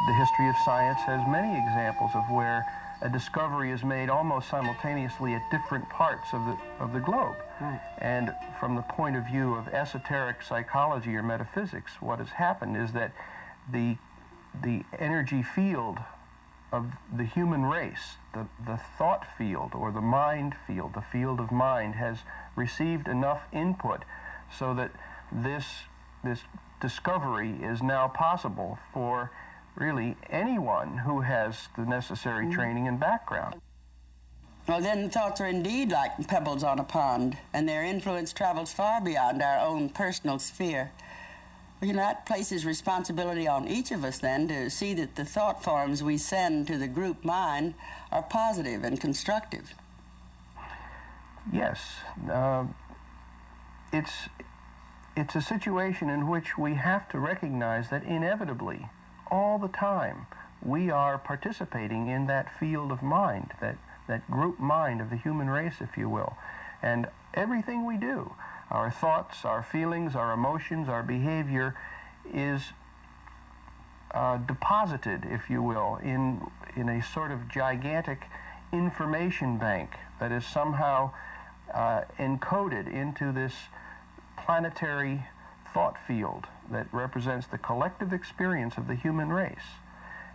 The history of science has many examples of where a discovery is made almost simultaneously at different parts of the globe. Right. And from the point of view of esoteric psychology or metaphysics, what has happened is that the energy field of the human race, the thought field or the mind field, the field of mind, has received enough input so that this discovery is now possible for really anyone who has the necessary training and background. Well, then thoughts are indeed like pebbles on a pond, and their influence travels far beyond our own personal sphere. You know, that places responsibility on each of us then to see that the thought forms we send to the group mind are positive and constructive. Yes. It's a situation in which we have to recognize that inevitably, all the time, we are participating in that field of mind, that group mind of the human race, if you will. And everything we do, our thoughts, our feelings, our emotions, our behavior is deposited, if you will, in a sort of gigantic information bank that is somehow encoded into this planetary thought field that represents the collective experience of the human race.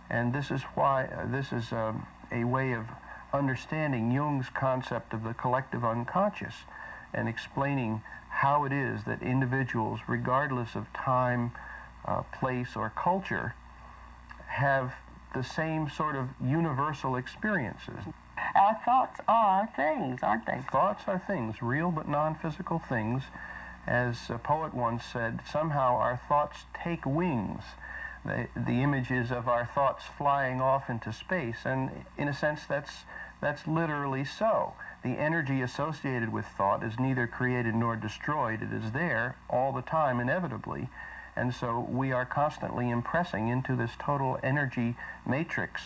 And this is why this is a way of understanding Jung's concept of the collective unconscious and explaining how it is that individuals, regardless of time, place, or culture, have the same sort of universal experiences. Our thoughts are things, aren't they? Thoughts are things, real but non-physical things. As a poet once said, somehow our thoughts take wings. The images of our thoughts flying off into space, and in a sense that's literally so. The energy associated with thought is neither created nor destroyed. It is there all the time, inevitably. And so we are constantly impressing into this total energy matrix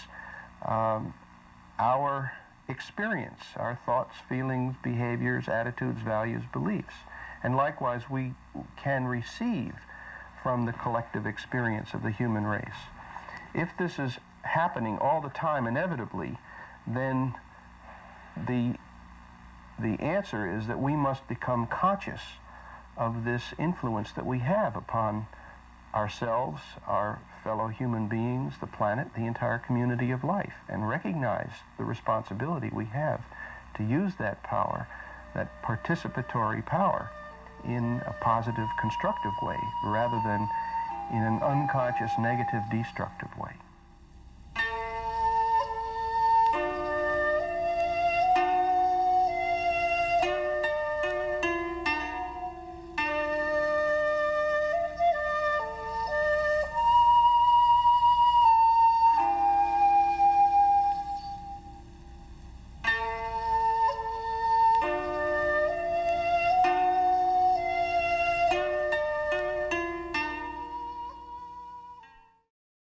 our experience, our thoughts, feelings, behaviors, attitudes, values, beliefs. And likewise, we can receive from the collective experience of the human race. If this is happening all the time inevitably, then the answer is that we must become conscious of this influence that we have upon ourselves, our fellow human beings, the planet, the entire community of life, and recognize the responsibility we have to use that power, that participatory power, in a positive, constructive way, rather than in an unconscious, negative, destructive way.